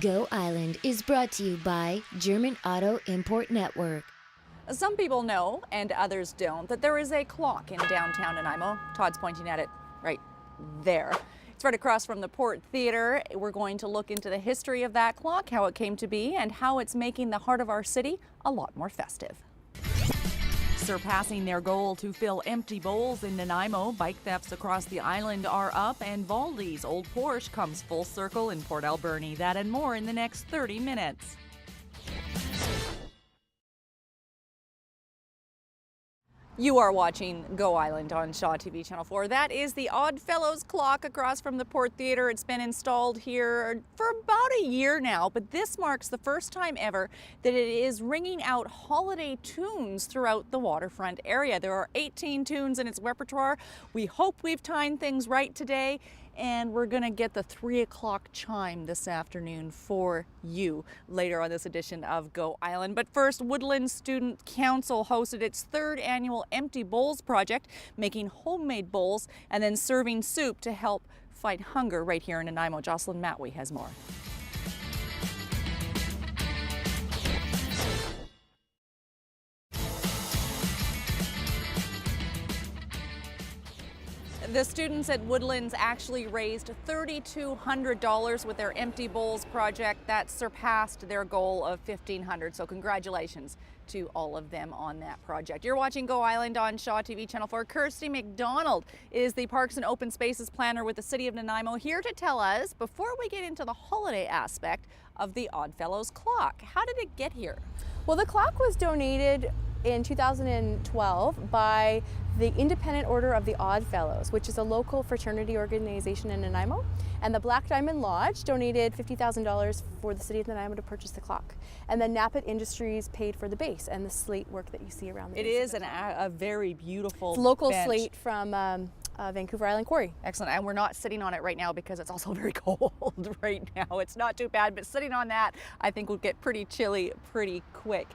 Go Island is brought to you by German Auto Import Network. Some people know, and others don't, that there is a clock in downtown Nanaimo. Todd's pointing at it right there. It's right across from the Port Theatre. We're going to look into the history of that clock, how it came to be, and how it's making the heart of our city a lot more festive. Surpassing their goal to fill empty bowls in Nanaimo, bike thefts across the island are up, and Valdi's old Porsche comes full circle in Port Alberni. That and more in the next 30 minutes. You are watching Go Island on Shaw TV Channel 4. That is the Oddfellows Clock across from the Port Theatre. It's been installed here for about a year now, but this marks the first time ever that it is ringing out holiday tunes throughout the waterfront area. There are 18 tunes in its repertoire. We hope we've timed things right today, and we're gonna get the 3 o'clock chime this afternoon for you later on this edition of Go Island. But first, Woodland Student Council hosted its 3rd annual Empty Bowls project, making homemade bowls and then serving soup to help fight hunger right here in Nanaimo. Jocelyn Matwee has more. The students at Woodlands actually raised $3,200 with their Empty Bowls project. That surpassed their goal of $1,500. So congratulations to all of them on that project. You're watching Go Island on Shaw TV Channel 4. Kirsty McDonald is the Parks and Open Spaces Planner with the City of Nanaimo, here to tell us, before we get into the holiday aspect of the Oddfellows Clock, how did it get here? Well, the clock was donated in 2012 by the Independent Order of the Oddfellows, which is a local fraternity organization in Nanaimo. And the Black Diamond Lodge donated $50,000 for the City of Nanaimo to purchase the clock. And then Napit Industries paid for the base and the slate work that you see around the base. It is a very beautiful local bench. Slate from Vancouver Island Quarry. Excellent, and we're not sitting on it right now because it's also very cold right now. It's not too bad, but sitting on that, I think will get pretty chilly pretty quick.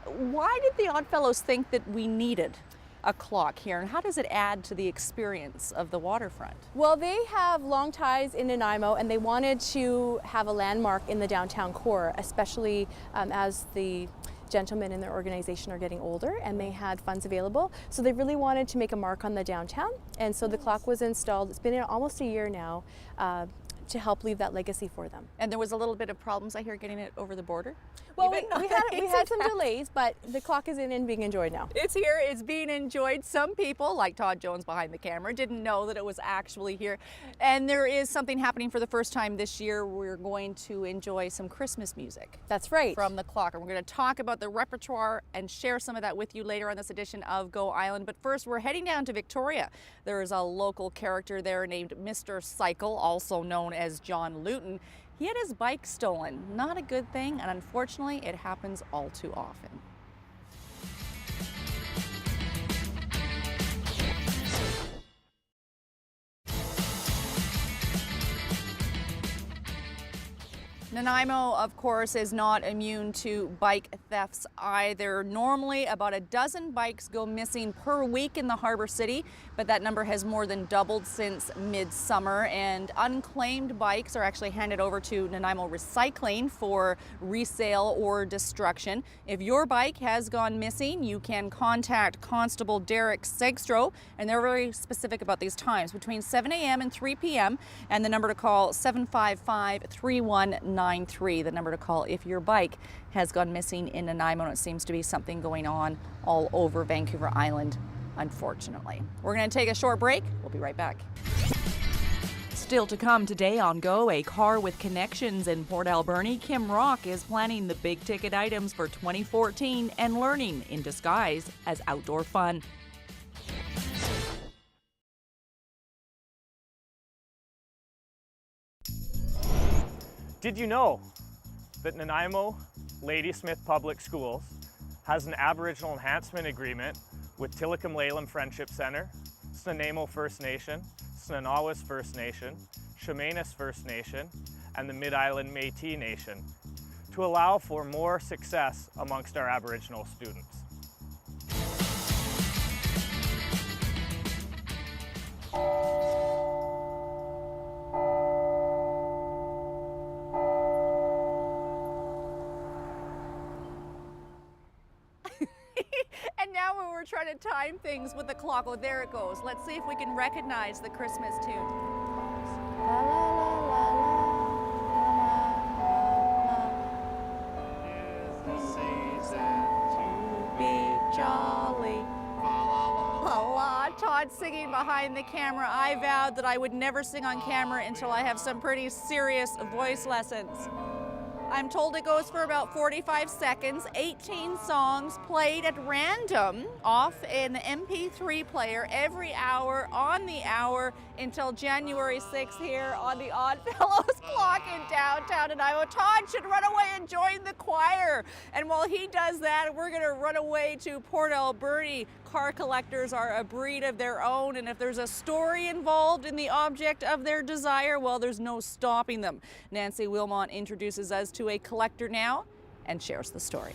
Why did the Oddfellows think that we needed a clock here, and how does it add to the experience of the waterfront? Well, they have long ties in Nanaimo, and they wanted to have a landmark in the downtown core, especially as the gentlemen in their organization are getting older and they had funds available. So they really wanted to make a mark on the downtown, and so the clock was installed. It's been almost a year now to help leave that legacy for them. And there was a little bit of problems, I hear, getting it over the border? Well, we had some delays, but the clock is in and being enjoyed now. It's here, it's being enjoyed. Some people, like Todd Jones behind the camera, didn't know that it was actually here. And there is something happening for the first time this year. We're going to enjoy some Christmas music. That's right. From the clock. And we're going to talk about the repertoire and share some of that with you later on this edition of Go Island. But first, we're heading down to Victoria. There is a local character there named Mr. Cycle, also known as John Luton. He had his bike stolen. Not a good thing, and unfortunately, it happens all too often. Nanaimo, of course, is not immune to bike thefts either. Normally, about a dozen bikes go missing per week in the Harbor City, but that number has more than doubled since midsummer, and unclaimed bikes are actually handed over to Nanaimo Recycling for resale or destruction. If your bike has gone missing, you can contact Constable Derek Segstro, and they're very specific about these times, between 7 a.m. and 3 p.m., and the number to call 755-3193. The number to call if your bike has gone missing in Nanaimo. It seems to be something going on all over Vancouver Island, unfortunately. We're going to take a short break. We'll be right back. Still to come today on Go, a car with connections in Port Alberni. Kim Rock is planning the big ticket items for 2014 and learning in disguise as outdoor fun. Did you know that Nanaimo Ladysmith Public Schools has an Aboriginal Enhancement Agreement with Tilikum-Lalem Friendship Centre, Nanaimo First Nation, Snanawas First Nation, Chemainus First Nation, and the Mid-Island Métis Nation to allow for more success amongst our Aboriginal students. we're trying to time things with the clock. Oh, there it goes. Let's see if we can recognize the Christmas tune. La, la, la, la, la, la, la. 'Tis the season to be jolly. Todd singing behind the camera. I vowed that I would never sing on camera until I have some pretty serious voice lessons. I'm told it goes for about 45 seconds, 18 songs played at random off an MP3 player every hour on the hour until January 6th here on the Oddfellows Clock in downtown Nanaimo. Todd should run away and join the choir. And while he does that, we're gonna run away to Port Alberni. Car collectors are a breed of their own, and if there's a story involved in the object of their desire, well, there's no stopping them. Nancy Wilmot introduces us to a collector now and shares the story.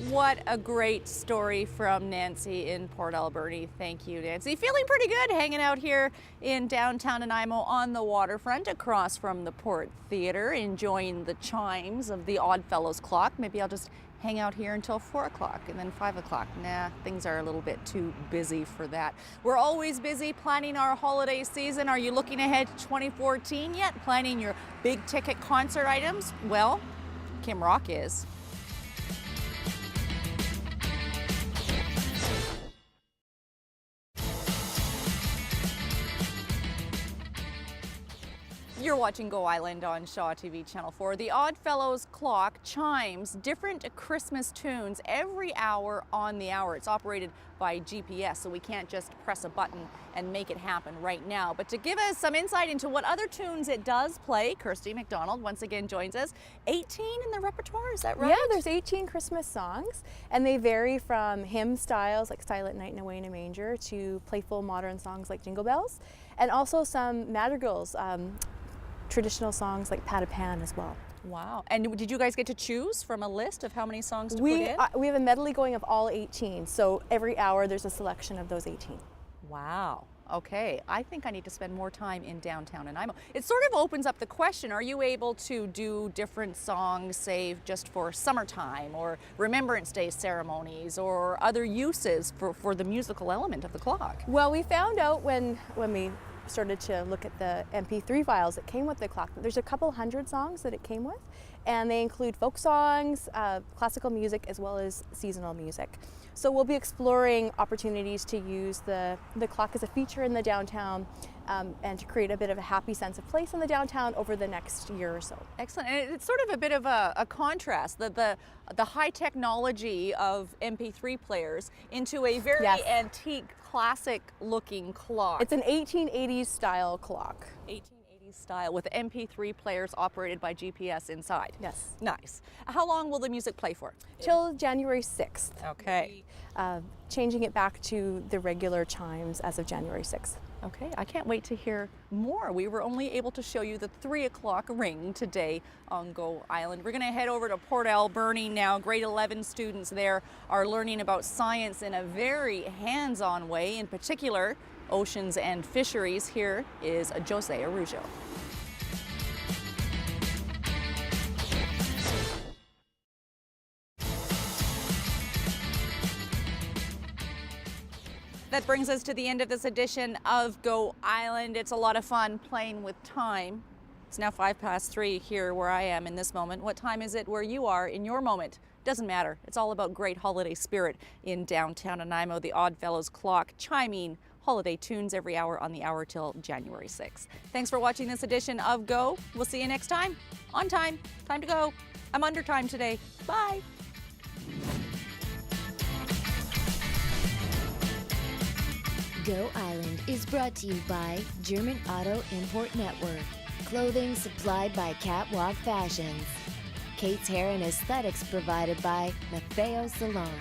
What a great story from Nancy in Port Alberni. Thank you, Nancy. Feeling pretty good hanging out here in downtown Nanaimo on the waterfront across from the Port Theatre, enjoying the chimes of the Oddfellows Clock. Maybe I'll just hang out here until 4 o'clock and then 5 o'clock. Nah, things are a little bit too busy for that. We're always busy planning our holiday season. Are you looking ahead to 2014 yet? Planning your big ticket concert items? Well, Kim Rock is. You're watching Go Island on Shaw TV Channel 4. The Oddfellows Clock chimes different Christmas tunes every hour on the hour. It's operated by GPS, so we can't just press a button and make it happen right now. But to give us some insight into what other tunes it does play, Kirsty McDonald once again joins us. 18 in the repertoire, is that right? Yeah, there's 18 Christmas songs, and they vary from hymn styles like Silent Night and Away in a Manger to playful modern songs like Jingle Bells, and also some madrigals, traditional songs like Pat a Pan as well. Wow. And did you guys get to choose from a list of how many songs to put in? We have a medley going of all 18, so every hour there's a selection of those 18. Wow. Okay, I think I need to spend more time in downtown Nanaimo. It sort of opens up the question, are you able to do different songs, say, just for summertime or Remembrance Day ceremonies or other uses for the musical element of the clock? Well, we found out when we started to look at the MP3 files that came with the clock. There's a couple hundred songs that it came with, and they include folk songs, classical music, as well as seasonal music. So we'll be exploring opportunities to use the clock as a feature in the downtown and to create a bit of a happy sense of place in the downtown over the next year or so. Excellent. And it's sort of a bit of a contrast, the high technology of MP3 players into a very antique, classic looking clock. It's an 1880s style clock. 1880s style with MP3 players operated by GPS inside. Yes. Nice. How long will the music play for? Till January 6th. Okay. Changing it back to the regular chimes as of January 6th. Okay, I can't wait to hear more. We were only able to show you the 3 o'clock ring today on Go Island. We're going to head over to Port Alberni now. Grade 11 students there are learning about science in a very hands-on way, in particular oceans and fisheries. Here is Jose Arujo. That brings us to the end of this edition of Go Island. It's a lot of fun playing with time. It's now 3:05 here where I am in this moment. What time is it where you are in your moment? Doesn't matter. It's all about great holiday spirit in downtown Nanaimo. The Oddfellows Clock chiming holiday tunes every hour on the hour till January 6th. Thanks for watching this edition of Go. We'll see you next time. On time. Time to go. I'm under time today. Bye. Go Island is brought to you by German Auto Import Network. Clothing supplied by Catwalk Fashions. Kate's Hair and Aesthetics provided by Maffeo Salon.